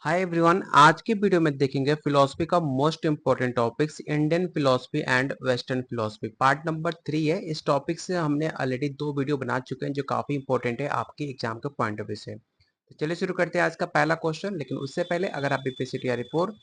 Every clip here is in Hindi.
Hi everyone. आज की वीडियो में देखेंगे फिलोसफी का most important topics Indian philosophy and western philosophy. Part number 3 है। इस टॉपिक से हमने ऑलरेडी 2 वीडियो बना चुके हैं जो काफी इंपॉर्टेंट है आपके एग्जाम के पॉइंट ऑफ व्यू से। तो चलिए शुरू करते हैं आज का पहला क्वेश्चन। लेकिन उससे पहले अगर आप BPSC TRE 4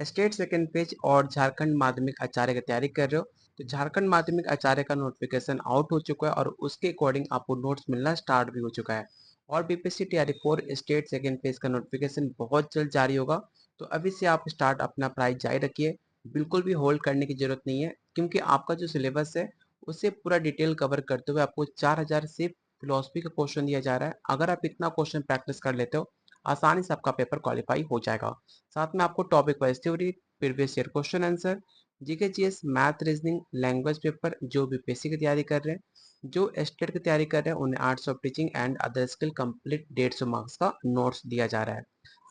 state second page और झारखंड माध्यमिक आचार्य की तैयारी कर रहे हो तो झारखंड माध्यमिक आचार्य का नोटिफिकेशन आउट हो चुका है और उसके अकॉर्डिंग आपको नोट्स मिलना स्टार्ट भी हो चुका है। और BPSC TRE 4 state second page का नोटिफिकेशन बहुत जल्द जारी होगा। तो अभी से आप स्टार्ट अपना पढ़ाई जारी रखिए। बिल्कुल भी होल्ड करने की जरूरत नहीं है क्योंकि आपका जो सिलेबस है उसे पूरा डिटेल कवर करते हुए आपको 4000 से फिलोसफी का क्वेश्चन दिया जा रहा है। अगर आप इतना क्वेश्चन प्रैक्टिस कर लेते हो आसानी से आपका पेपर क्वालिफाई हो जाएगा। साथ में आपको topic wise theory, previous year question answer, GK GS, math, reasoning, language paper जो बीपीएससी की तैयारी कर रहे हैं, जो स्टेट की तैयारी कर रहे हैं उन्हें arts of teaching and other skill complete 150 marks का नोट्स दिया जा रहा है।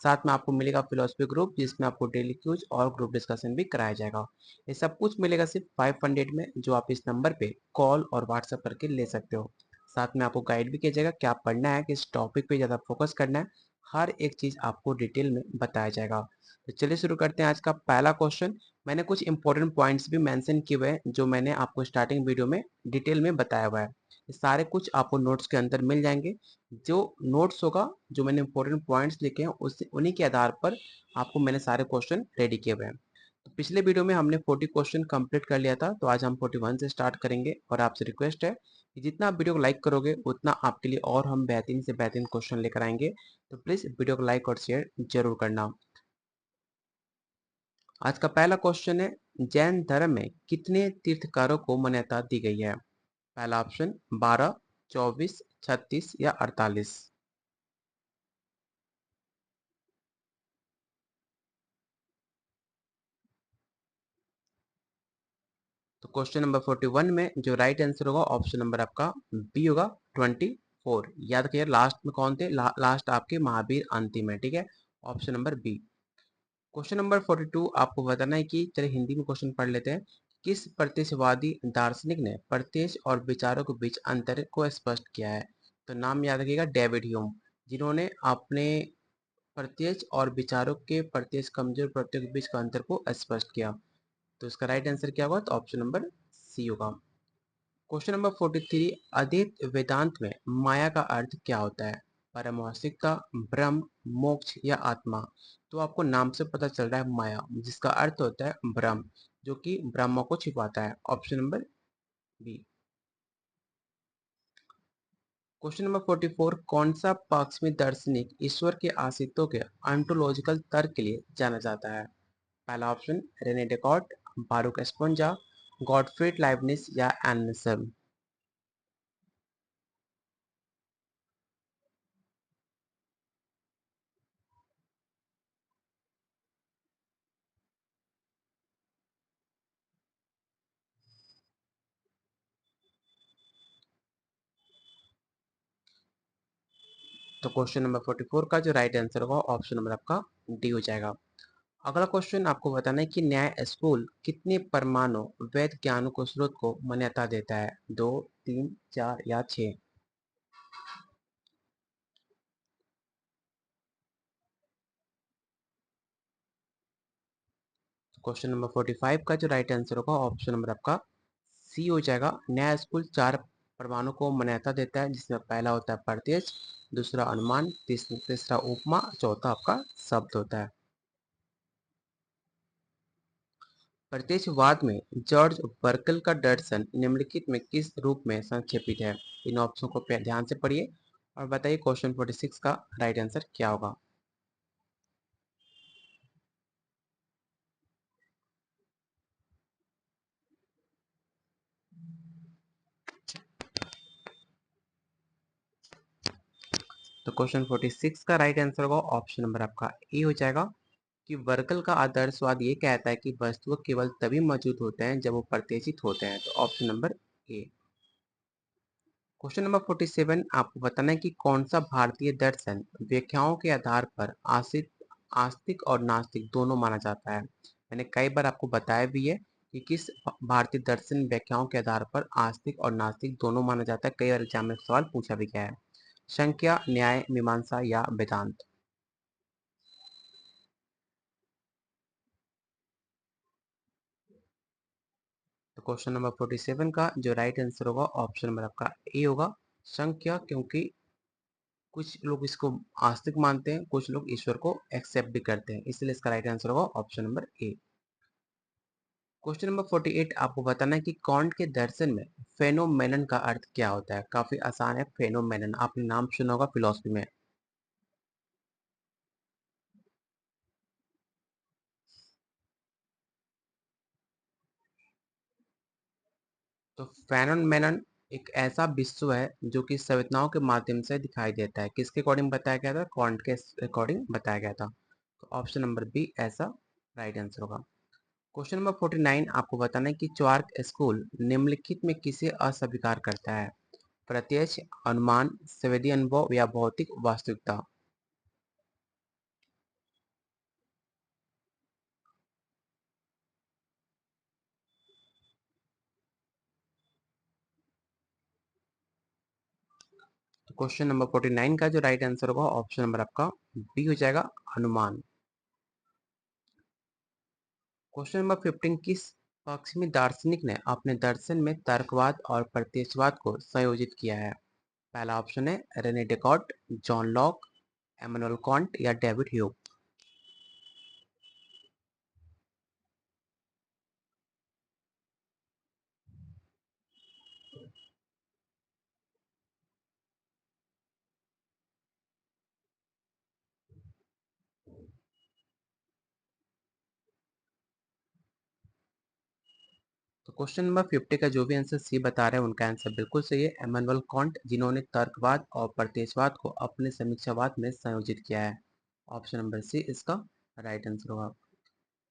साथ में आपको मिलेगा फिलोसफी ग्रुप जिसमें आपको डेली क्यूज और ग्रुप डिस्कशन भी कराया जाएगा। ये सब कुछ मिलेगा सिर्फ 500 में जो आप इस नंबर पे कॉल और व्हाट्सएप करके ले सकते हो। साथ में आपको गाइड भी किया जाएगा क्या पढ़ना है, किस टॉपिक पे ज़्यादा फोकस करना है, हर एक चीज़ आपको डिटेल में बताया जाएगा। तो चलिए शुरू करते हैं आज का पहला क्वेश्चन। मैंने कुछ इंपॉर्टेंट पॉइंट्स भी मेंशन किए हुए हैं जो मैंने आपको स्टार्टिंग वीडियो में डिटेल में बताया हुआ है। ये सारे कुछ आपको नोट्स के अंदर मिल जाएंगे। जो नोट्स होगा, जो मैंने इंपॉर्टेंट पॉइंट्स लिखे हैं उससे उन्हीं के आधार पर आपको मैंने सारे क्वेश्चन रेडी किए हुए हैं। तो पिछले वीडियो में हमने 40 क्वेश्चन कंप्लीट कर लिया था, तो आज हम 41 से स्टार्ट करेंगे। और आपसे रिक्वेस्ट है कि जितना आप वीडियो को लाइक करोगे उतना आपके लिए और हम बेहतरीन से बेहतरीन क्वेश्चन लेकर आएंगे। तो प्लीज वीडियो को लाइक और शेयर जरूर करना। आज का पहला क्वेश्चन है, जैन धर्म में कितने तीर्थकारों को मान्यता दी गई है? पहला ऑप्शन 12, 24, 36 या 48। तो क्वेश्चन नंबर 41 में जो राइट आंसर होगा ऑप्शन नंबर आपका बी होगा, 24। याद रखिए लास्ट में कौन थे, लास्ट आपके महावीर अंतिम है, ठीक है। Option number B. Question number 42 आपको बताना है कि चलिए हिंदी में क्वेश्चन पढ़ लेते हैं। किस प्रत्यक्षवादी दार्शनिक ने प्रत्यक्ष और विचारों के बीच अंतर को स्पष्ट किया है? तो नाम याद रखिएगा, डेविड ह्यूम, जिन्होंने अपने प्रत्यक्ष और विचारों के प्रत्यक्ष कमजोर प्रत्ययों के बीच का अंतर को स्पष्ट किया। तो इसका राइट आंसर क्या होगा? तो ऑप्शन नंबर सी होगा। क्वेश्चन नंबर 43, अद्वैत वेदांत में माया का अर्थ क्या होता है? पारमार्थिकता, ब्रह्म, मोक्ष या आत्मा? तो आपको नाम से पता चल रहा है माया, जिसका अर्थ होता है ब्रह्म, जो कि ब्रह्म को छिपाता है। Option number B. Question number 44, कौन सा पश्चिमी दार्शनिक ईश्वर के अस्तित्व के ऑन्टोलॉजिकल तर्क के लिए जाना जाता है? पहला ऑप्शन रेने डेकार्ट, बारूक स्पिनोजा, गॉटफ्रीड लाइबनिज या एल्नसम। तो क्वेश्चन नंबर 44 का जो राइट आंसर होगा ऑप्शन नंबर आपका डी हो जाएगा। अगला क्वेश्चन आपको बताना है कि न्याय स्कूल कितने परमाणु वैध ज्ञान को स्रोत को मान्यता देता है? 2, 3, 4 या 6? क्वेश्चन नंबर 45 का जो राइट आंसर होगा ऑप्शन नंबर आपका सी हो जाएगा। न्याय स्कूल 4 परमाणु को मान्यता देता है जिसमें पहला होता है प्रत्यक्ष, दूसरा अनुमान, तीसरा उपमा, चौथा आपका शब्द होता है। प्रत्यक्षवाद में जॉर्ज बर्कल का दर्शन निम्नलिखित में किस रूप में संक्षेपित है? इन ऑप्शन को ध्यान से पढ़िए और बताइए क्वेश्चन 46 का राइट आंसर क्या होगा। तो क्वेश्चन 46 का राइट आंसर होगा ऑप्शन नंबर आपका ए हो जाएगा कि वर्कल का आदर्शवाद ये कहता है कि वस्तुएं केवल तभी मौजूद होते हैं जब वो प्रत्याशित होते हैं। तो option number A. Question number 47 आपको बताना है कि कौन सा भारतीय दर्शन व्याख्याओं के आधार पर आस्तिक और नास्तिक दोनों माना जाता है? मैंने कई बार आपको बताया भी है कि किस भारतीय दर्शन व्याख्याओं के आधार पर आस्तिक और नास्तिक दोनों माना जाता है। कई बार एग्जाम में सवाल पूछा भी गया है। संख्या, न्याय, मीमांसा या वेदांत? क्वेश्चन नंबर 47 का जो राइट आंसर होगा ऑप्शन नंबर आपका ए होगा, संख्या, क्योंकि कुछ लोग इसको आस्तिक मानते हैं, कुछ लोग ईश्वर को एक्सेप्ट भी करते हैं, इसलिए इसका राइट आंसर होगा option number A. Question number 48 आपको बताना है कि कांट के दर्शन में फेनोमेनन का अर्थ क्या होता है। काफी आसान है, फेनोमेनन आपने नाम सुना होगा फिलोसफी में। तो फेनोमेनन एक ऐसा विश्व है जो कि संवेदनाओं के माध्यम से दिखाई देता है। किसके अकॉर्डिंग बताया गया था? कांट के अकॉर्डिंग बताया गया था। तो ऑप्शन नंबर बी ऐसा राइट आंसर होगा। क्वेश्चन नंबर 49 आपको बताना है कि चार्क स्कूल निम्नलिखित में किसे अस्वीकार करता है? प्रत्यक्ष, अनुमान, संवेदी अनुभव या भौतिक वास्तविकता। तो क्वेश्चन नंबर 49 का जो राइट आंसर होगा ऑप्शन नंबर आपका बी हो जाएगा, अनुमान। क्वेश्चन नंबर 15 किस पश्चिमी दार्शनिक ने अपने दर्शन में तर्कवाद और प्रत्यक्षवाद को संयोजित किया है? पहला ऑप्शन है Rene Descartes, John Locke, Immanuel Kant या डेविड ह्यूम। तो क्वेश्चन नंबर 50 का जो भी आंसर सी बता रहे हैं उनका आंसर बिल्कुल सही है, एमानुएल कांट, जिन्होंने तर्कवाद और प्रत्यक्षवाद को अपने समीक्षावाद में संयोजित किया है। ऑप्शन नंबर सी इसका राइट आंसर होगा।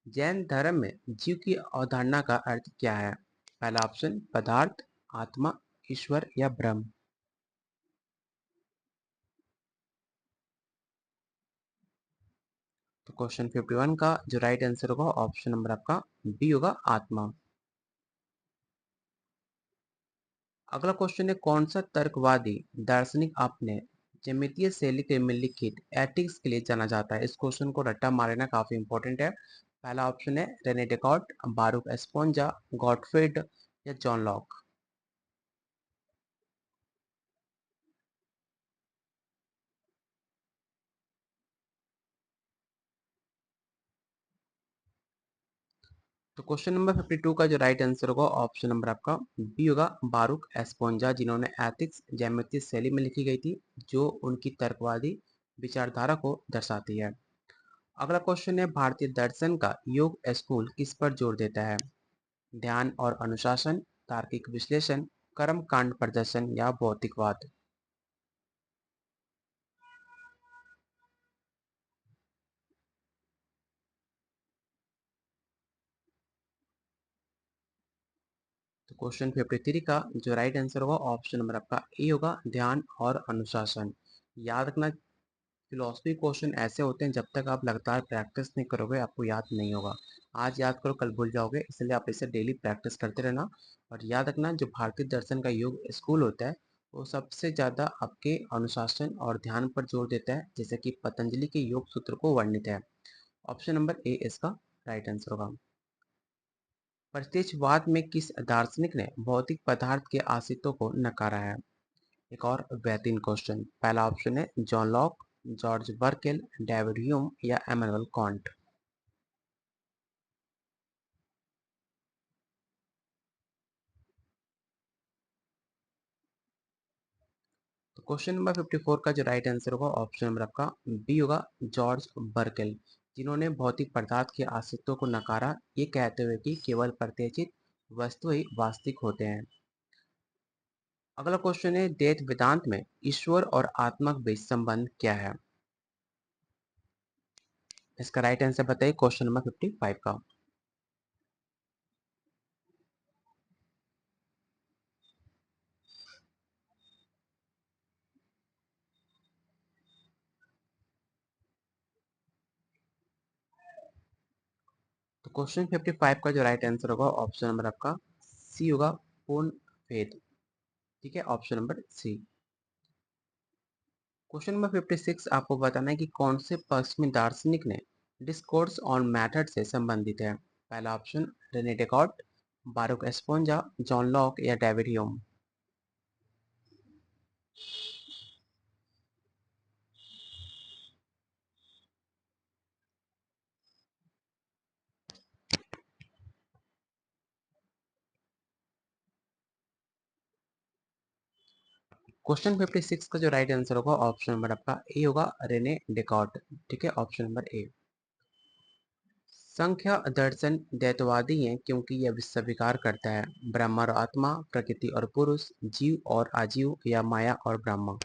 जैन धर्म में जीव की अवधारणा का अर्थ क्या है? पहला ऑप्शन पदार्थ, आत्मा, ईश्वर या ब्रह्म। तो क्वेश्चन 51 का जो राइट आंसर होगा ऑप्शन नंबर आपका बी होगा, आत्मा। अगला क्वेश्चन है कौन सा तर्कवादी दार्शनिक अपने ज्यामितीय शैली के में लिखित एथिक्स के लिए जाना जाता है? इस क्वेश्चन को रट्टा मारना काफी इंपॉर्टेंट है। पहला ऑप्शन है रेने डेकार्ट, बारूक एस्पोंजा, गॉटफ्रीड या जॉन लॉक। तो क्वेश्चन नंबर 52 का जो राइट आंसर होगा ऑप्शन नंबर आपका बी होगा, बारूक एस्पोंजा, जिन्होंने एथिक्स ज्यामितीय शैली में लिखी गई थी, जो उनकी तर्कवादी विचारधारा को दर्शाती है। अगला क्वेश्चन है भारतीय दर्शन का योग स्कूल किस पर जोर देता है? ध्यान और अनुशासन, तार्किक विश्लेषण, कर्म कांड प्रदर्शन या भौतिकवाद। तो क्वेश्चन 53 का जो राइट आंसर होगा ऑप्शन नंबर आपका ए होगा, ध्यान और अनुशासन। याद रखना, फिलोसफी क्वेश्चन ऐसे होते हैं जब तक आप लगातार प्रैक्टिस नहीं करोगे आपको याद नहीं होगा। आज याद करो कल भूल जाओगे, इसलिए आप इसे डेली प्रैक्टिस करते रहना। और याद रखना जो भारतीय दर्शन का योग स्कूल होता है वो सबसे ज़्यादा आपके अनुशासन और ध्यान पर जोर देता है, जैसे कि पतंजलि के योग सूत्र को वर्णित है। ऑप्शन नंबर ए इसका राइट आंसर होगा। प्रत्यक्षवाद में किस दार्शनिक ने भौतिक पदार्थ के अस्तित्व को नकारा है? एक और बेहतरीन क्वेश्चन। पहला ऑप्शन है John Locke, George Berkeley, David Hume या एमानुएल कांट। तो क्वेश्चन नंबर 54 का जो राइट आंसर होगा ऑप्शन नंबर आपका बी होगा, जॉर्ज बर्केल, जिन्होंने भौतिक पदार्थ के अस्तित्व को नकारा, ये कहते हुए कि केवल प्रत्यक्षित वस्तु ही वास्तविक होते हैं। अगला क्वेश्चन है द्वैत वेदांत में ईश्वर और आत्मा के बीच संबंध क्या है? इसका राइट आंसर बताइए क्वेश्चन नंबर 55 का। तो क्वेश्चन 55 का जो राइट आंसर होगा ऑप्शन नंबर आपका सी होगा, पूर्ण भेद। ठीक है, option number C. Question number 56 आपको बताना है कि कौन से पश्चिमी दार्शनिक ने डिस्कोर्स ऑन मैथड से संबंधित है? पहला ऑप्शन रेने डेकार्ट, बारूक एस्पोंजा, जॉन लॉक या डेविड ह्यूम? क्वेश्चन 56 का जो राइट आंसर होगा ऑप्शन नंबर आपका ए होगा, रेने डेकार्ट। ठीक है, ऑप्शन नंबर ए। संख्या दर्शन द्वैतवादी है क्योंकि यह स्वीकार करता है ब्रह्म और आत्मा, प्रकृति और पुरुष, जीव और अजीव या माया और ब्रह्म।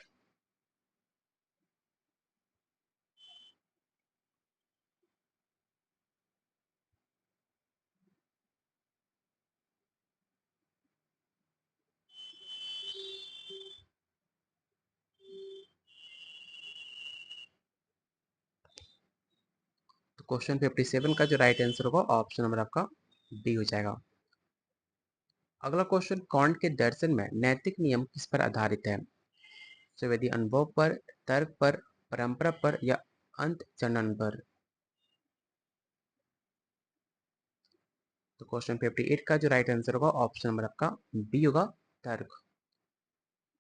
तो क्वेश्चन 57 का जो राइट आंसर होगा ऑप्शन नंबर आपका बी हो जाएगा। अगला क्वेश्चन, कांट के दर्शन में नैतिक नियम किस पर आधारित है? सुवेदी अनुभव पर, तर्क पर, परंपरा पर या अंत जनन पर? तो क्वेश्चन 58 का जो राइट आंसर होगा ऑप्शन नंबर आपका बी होगा, तर्क।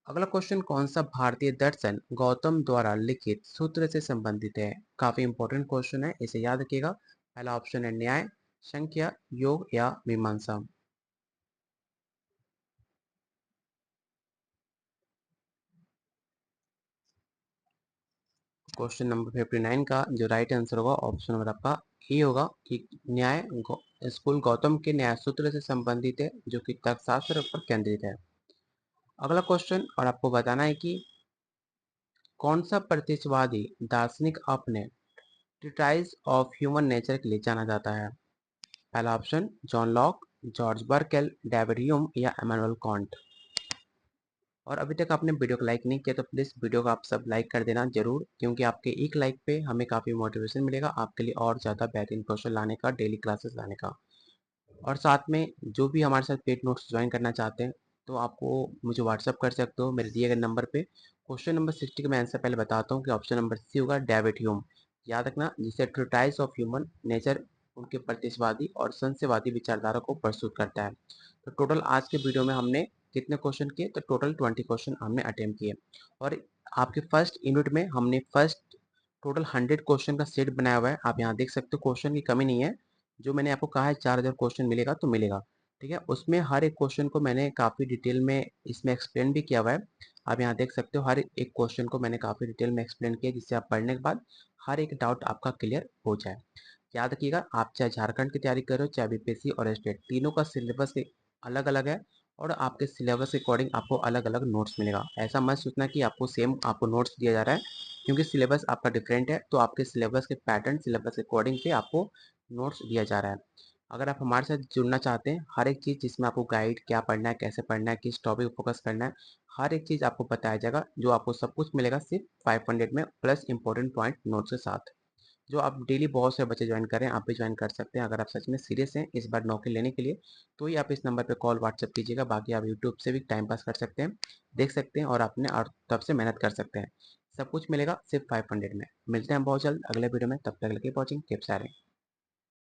अगला क्वेश्चन, कौन सा भारतीय दर्शन गौतम द्वारा लिखित सूत्र से संबंधित है? काफी इंपॉर्टेंट क्वेश्चन है, इसे याद रखिएगा। पहला ऑप्शन है न्याय, संख्या, योग या मीमांसा। क्वेश्चन नंबर 59 का जो राइट आंसर होगा ऑप्शन नंबर आपका ए होगा कि न्याय स्कूल गौतम के न्याय सूत्र से संबंधित है, जो कि तर्कशास्त्र पर केंद्रित है। अगला क्वेश्चन, और आपको बताना है कि कौन सा प्रत्यक्षवादी दार्शनिक अपने ट्रीटाइज ऑफ ह्यूमन नेचर के लिए जाना जाता है? पहला option John Locke, George Berkeley, David Hume या इमैनुअल कांट। और अभी तक आपने वीडियो को लाइक नहीं किया तो प्लीज़ वीडियो को आप सब लाइक कर देना जरूर, क्योंकि आपके एक लाइक पे हमें काफ़ी मोटिवेशन मिलेगा आपके लिए और ज़्यादा बेहतरीन क्वेश्चन लाने का, डेली क्लासेस लाने का। और साथ में जो भी हमारे साथ पेड नोट्स ज्वाइन करना चाहते हैं तो आपको मुझे व्हाट्सअप कर सकते हो मेरे दिए गए नंबर पे। क्वेश्चन नंबर 60 का मैं आंसर पहले बताता हूँ कि ऑप्शन नंबर सी होगा, डेविड ह्यूम। याद रखना, जिसे ट्रीटाइज ऑफ ह्यूमन नेचर उनके प्रतिशवादी और संशयवादी विचारधारा को प्रस्तुत करता है। तो टोटल आज के वीडियो में हमने कितने क्वेश्चन किए? तो टोटल 20 क्वेश्चन हमने अटेम्प्ट किए। और आपके फर्स्ट यूनिट में हमने फर्स्ट टोटल 100 क्वेश्चन का सेट बनाया हुआ है। आप यहाँ देख सकते हो, क्वेश्चन की कमी नहीं है। जो मैंने आपको कहा है 4000 क्वेश्चन मिलेगा तो मिलेगा। ठीक है, उसमें हर एक क्वेश्चन को मैंने काफ़ी डिटेल में इसमें एक्सप्लेन भी किया हुआ है। आप यहाँ देख सकते हो, हर एक क्वेश्चन को मैंने काफ़ी डिटेल में एक्सप्लेन किया, जिससे आप पढ़ने के बाद हर एक डाउट आपका क्लियर हो जाए। याद रखिएगा, आप चाहे झारखंड की तैयारी करो, चाहे बीपीएससी और स्टेट, तीनों का सिलेबस अलग अलग है और आपके सिलेबस के अकॉर्डिंग आपको अलग अलग नोट्स मिलेगा। ऐसा मत सोचना कि आपको सेम आपको नोट्स दिया जा रहा है, क्योंकि सिलेबस आपका डिफरेंट है, तो आपके सिलेबस के पैटर्न, सिलेबस के अकॉर्डिंग पे आपको नोट्स दिया जा रहा है। अगर आप हमारे साथ जुड़ना चाहते हैं, हर एक चीज़ जिसमें आपको गाइड क्या पढ़ना है, कैसे पढ़ना है, किस टॉपिक पर फोकस करना है, हर एक चीज़ आपको बताया जाएगा। जो आपको सब कुछ मिलेगा सिर्फ 500 में, प्लस इंपॉर्टेंट पॉइंट नोट्स के साथ। जो आप डेली बहुत से बच्चे ज्वाइन कर रहे हैं, आप भी ज्वाइन कर सकते हैं। अगर आप सच में सीरियस हैं इस बार नौकरी लेने के लिए, तो ही आप इस नंबर पे कॉल व्हाट्सएप कीजिएगा। बाकी आप यूट्यूब से भी टाइम पास कर सकते हैं, देख सकते हैं और अपने और तब से मेहनत कर सकते हैं। सब कुछ मिलेगा सिर्फ 500 में। मिलते हैं बहुत जल्द अगले वीडियो में, तब तक लगे वॉचिंग, कीप शेयरिंग।